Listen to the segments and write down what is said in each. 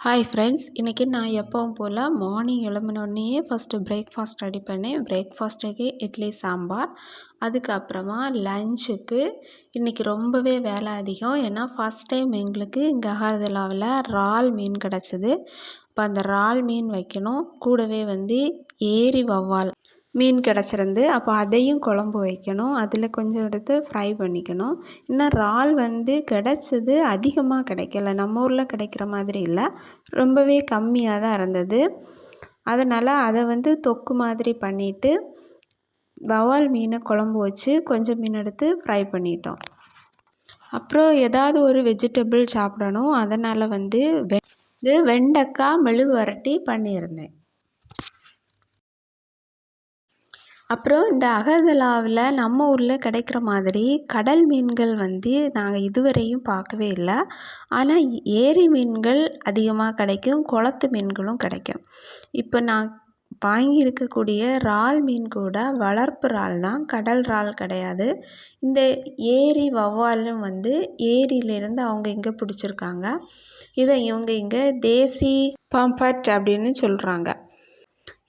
Hi friends, இன்றைக்கி நான் எப்பவும் போல் மார்னிங் எழும்பினோடனே ஃபஸ்ட்டு பிரேக்ஃபாஸ்ட் ரெடி பண்ணேன். பிரேக்ஃபாஸ்ட்டுக்கு இட்லி சாம்பார். அதுக்கப்புறமா லஞ்சுக்கு இன்றைக்கி ரொம்பவே வேலை அதிகம். ஏன்னா ஃபஸ்ட் டைம் எங்களுக்கு இங்கே அகர்தலாவில் இறால் மீன் கிடச்சிது. இப்போ அந்த இறால் மீன் வைக்கணும். கூடவே ஏரி வவ்வால் மீன் கிடச்சிருந்து, அப்போ அதையும் குழம்பு வைக்கணும். அதில் கொஞ்சம் எடுத்து ஃப்ரை பண்ணிக்கணும். இன்னும் இறால் கிடச்சது, அதிகமாக கிடைக்கல. நம்ம ஊரில் கிடைக்கிற மாதிரி இல்லை, ரொம்பவே கம்மியாக தான் இருந்தது. அதனால் அதை தொக்கு மாதிரி பண்ணிவிட்டு வவ்வால் மீனை குழம்பு வச்சு கொஞ்சம் மீன் எடுத்து ஃப்ரை பண்ணிட்டோம். அப்புறம் ஏதாவது ஒரு வெஜிடபிள் சாப்பிடணும். அதனால் வெண்டைக்காய் மெழுகு வரட்டி பண்ணியிருந்தேன். அப்புறம் இந்த அகர்தலாவில் நம்ம ஊரில் கிடைக்கிற மாதிரி கடல் மீன்கள் நாங்கள் இதுவரையும் பார்க்கவே இல்லை. ஆனால் ஏரி மீன்கள் அதிகமாக கிடைக்கும், குளத்து மீன்களும் கிடைக்கும். இப்போ நான் வாங்கியிருக்கக்கூடிய இறால் மீன் கூட வளர்ப்பு இறால் தான், கடல் இறால் கிடையாது. இந்த ஏரி வவ்வாலும் ஏரியிலேருந்து அவங்க இங்கே பிடிச்சிருக்காங்க. இதை இவங்க இங்கே தேசி பாம்பட் அப்படின்னு சொல்கிறாங்க.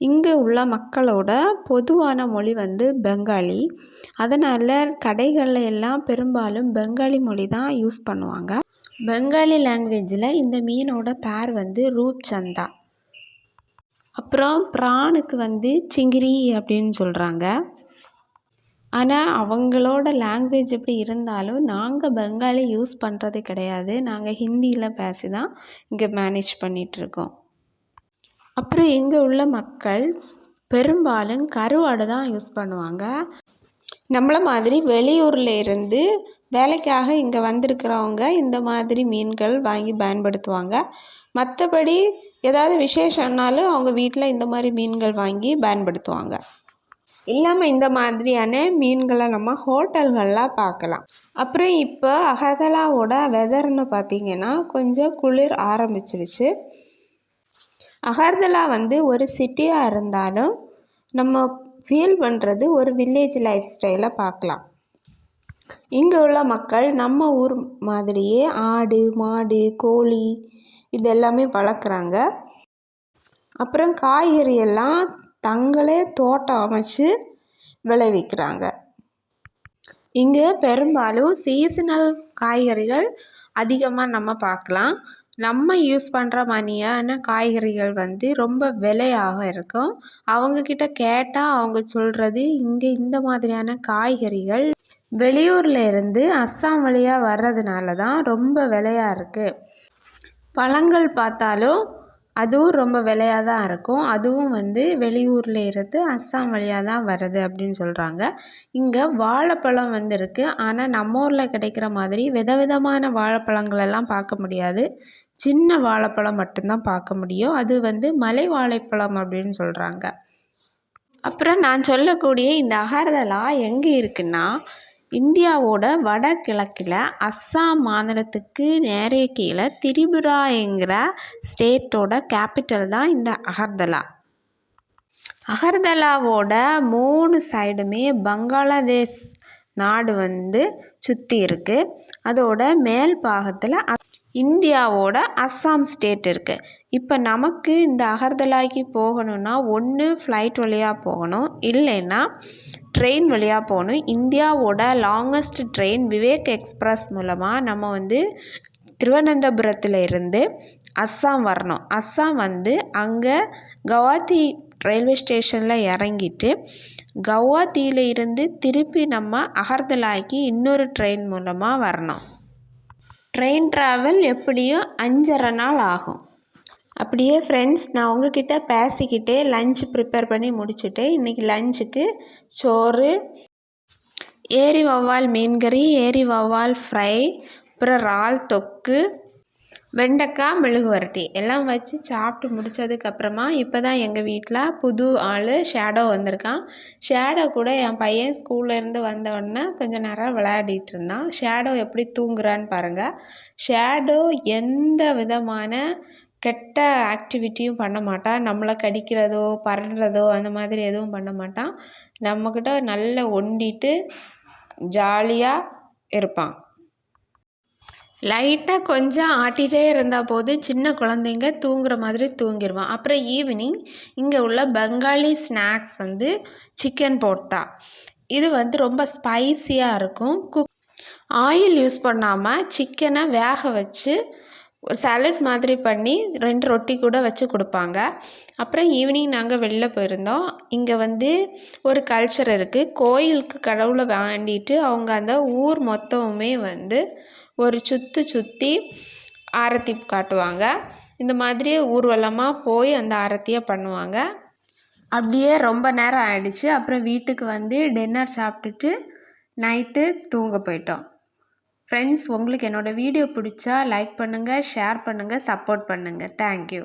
இங்கே உள்ள மக்களோட பொதுவான மொழி பெங்காலி. அதனால் கடைகளில் எல்லாம் பெரும்பாலும் பெங்காலி மொழி தான் யூஸ் பண்ணுவாங்க. பெங்காலி லாங்குவேஜில் இந்த மீனோட பேர் ரூப்சந்தா. அப்புறம் ப்ரானுக்கு சிங்கிரி அப்படின்னு சொல்கிறாங்க. ஆனால் அவங்களோட லாங்குவேஜ் எப்படி இருந்தாலும் நாங்கள் பெங்காலி யூஸ் பண்ணுறது கிடையாது. நாங்கள் ஹிந்தியில் பேசி தான் இங்கே மேனேஜ் பண்ணிகிட்ருக்கோம். அப்புறம் இங்கே உள்ள மக்கள் பெரும்பாலும் கருவாடு தான் யூஸ் பண்ணுவாங்க. நம்மளை மாதிரி வெளியூரில் இருந்து வேலைக்காக இங்கே வந்திருக்கிறவங்க இந்த மாதிரி மீன்கள் வாங்கி பயன்படுத்துவாங்க. மற்றபடி ஏதாவது விசேஷம்னாலும் அவங்க வீட்டில் இந்த மாதிரி மீன்கள் வாங்கி பயன்படுத்துவாங்க. இல்லாமல் இந்த மாதிரியான மீன்களை நம்ம ஹோட்டல்களில் பார்க்கலாம். அப்புறம் இப்போ அகர்தலாவோட வெதர்னு பார்த்திங்கன்னா கொஞ்சம் குளிர் ஆரம்பிச்சிடுச்சு. அகர்தலா ஒரு சிட்டியாக இருந்தாலும் நம்ம ஃபீல் பண்ணுறது ஒரு வில்லேஜ் லைஃப் ஸ்டைலை பார்க்கலாம். இங்கே உள்ள மக்கள் நம்ம ஊர் மாதிரியே ஆடு, மாடு, கோழி இது எல்லாமே வளர்க்குறாங்க. அப்புறம் காய்கறி எல்லாம் தங்களே தோட்டம் அமைச்சு விளைவிக்கிறாங்க. இங்கே பெரும்பாலும் சீசனல் காய்கறிகள் அதிகமாக நம்ம பார்க்கலாம். நம்ம யூஸ் பண்ணுற மாதிரியான காய்கறிகள் ரொம்ப விலையாக இருக்கும். அவங்கக்கிட்ட கேட்டால் அவங்க சொல்கிறது இங்கே இந்த மாதிரியான காய்கறிகள் வெளியூரில் இருந்து அஸ்ஸாம் வழியாக வர்றதுனால தான் ரொம்ப விலையாக இருக்குது. பழங்கள் பார்த்தாலும் அதுவும் ரொம்ப விலையாக தான் இருக்கும். அதுவும் வெளியூரில் இருந்து அஸ்ஸாம் வழியாக தான் வருது அப்படின்னு சொல்கிறாங்க. இங்கே வாழைப்பழம் இருக்குது. ஆனால் நம்ம ஊரில் கிடைக்கிற மாதிரி விதவிதமான வாழைப்பழங்களெல்லாம் பார்க்க முடியாது. சின்ன வாழைப்பழம் மட்டும்தான் பார்க்க முடியும். அது மலை வாழைப்பழம் அப்படின்னு சொல்கிறாங்க. அப்புறம் நான் சொல்லக்கூடிய இந்த அகர்தலா எங்கே இருக்குன்னா, இந்தியாவோட வடகிழக்கில் அஸ்ஸாம் மாநிலத்துக்கு நேரே கீழே திரிபுராங்கிற ஸ்டேட்டோட கேபிட்டல் தான் இந்த அகர்தலா. அகர்தலாவோட 3 சைடுமே பங்களாதேஷ் நாடு சுற்றி இருக்குது. அதோட மேல் பாகத்தில் இந்தியாவோட அஸ்ஸாம் ஸ்டேட் இருக்குது. இப்போ நமக்கு இந்த அகர்தலாய்க்கு போகணுன்னா ஒன்று ஃப்ளைட் வழியாக போகணும், இல்லைன்னா ட்ரெயின் வழியாக போகணும். இந்தியாவோட லாங்கஸ்ட் ட்ரெயின் விவேக் எக்ஸ்பிரஸ் மூலமாக நம்ம திருவனந்தபுரத்தில் இருந்து அஸ்ஸாம் வரணும். அஸ்ஸாம் அங்கே கவுஹாத்தி ரயில்வே ஸ்டேஷனில் இறங்கிட்டு கவுஹாத்தியில் இருந்து திருப்பி நம்ம அகர்தலாய்க்கு இன்னொரு ட்ரெயின் மூலமாக வரணும். ட்ரெயின் ட்ராவல் எப்படியும் 5.5 நாள் ஆகும். அப்படியே ஃப்ரெண்ட்ஸ், நான் உங்ககிட்ட பேசிக்கிட்டே லஞ்ச் ப்ரிப்பேர் பண்ணி முடிச்சுட்டேன். இன்றைக்கி லஞ்சுக்கு சோறு, ஏரி வவ்வால் மீன் கறி, ஏரி வவ்வால் ஃப்ரை, அப்புறம் இறால் தொக்கு, வெண்டைக்காய் மெழுகு வரட்டி எல்லாம் வச்சு சாப்பிட்டு முடித்ததுக்கப்புறமா இப்போ தான் எங்கள் வீட்டில் புது ஆள் ஷேடோ வந்திருக்கான். ஷேடோ கூட என் பையன் ஸ்கூல்லேருந்து வந்தவுடனே கொஞ்சம் நேரம் விளையாடிட்டு இருந்தான். ஷேடோ எப்படி தூங்குறான்னு பாருங்கள். ஷேடோ எந்த விதமான கெட்ட ஆக்டிவிட்டியும் பண்ண மாட்டான். நம்மளை கடிக்கிறதோ பறக்கிறதோ அந்த மாதிரி எதுவும் பண்ண மாட்டான். நம்மக்கிட்ட நல்ல ஒண்டிட்டு ஜாலியாக இருப்பான். லைட்டாக கொஞ்சம் ஆட்டிகிட்டே இருந்தால் போது சின்ன குழந்தைங்க தூங்குற மாதிரி தூங்கிடுவான். அப்புறம் ஈவினிங் இங்கே உள்ள பெங்காலி ஸ்நாக்ஸ் வந்து சிக்கன் போர்த்தா. இது வந்து ரொம்ப ஸ்பைஸியாக இருக்கும். ஆயில் யூஸ் பண்ணாமல் சிக்கனை வேக வச்சு ஒரு சாலட் மாதிரி பண்ணி 2 ரொட்டி கூட வச்சு கொடுப்பாங்க. அப்புறம் ஈவினிங் நாங்கள் வெளில போயிருந்தோம். இங்கே வந்து ஒரு கல்ச்சர் இருக்குது. கோயிலுக்கு கடவுளை வேண்டிட்டு அவங்க அந்த ஊர் மொத்தமுமே வந்து ஒரு சுற்றி ஆரத்தி காட்டுவாங்க. இந்த மாதிரி ஊர்வலமாக போய் அந்த ஆரத்தியை பண்ணுவாங்க. அப்படியே ரொம்ப நேரம் ஆயிடுச்சு. அப்புறம் வீட்டுக்கு வந்து டின்னர் சாப்பிட்டுட்டு நைட்டு தூங்க போயிட்டோம். ஃப்ரெண்ட்ஸ், உங்களுக்கு என்னோடய வீடியோ பிடிச்சா லைக் பண்ணுங்கள், ஷேர் பண்ணுங்கள், சப்போர்ட் பண்ணுங்கள். தேங்க்யூ.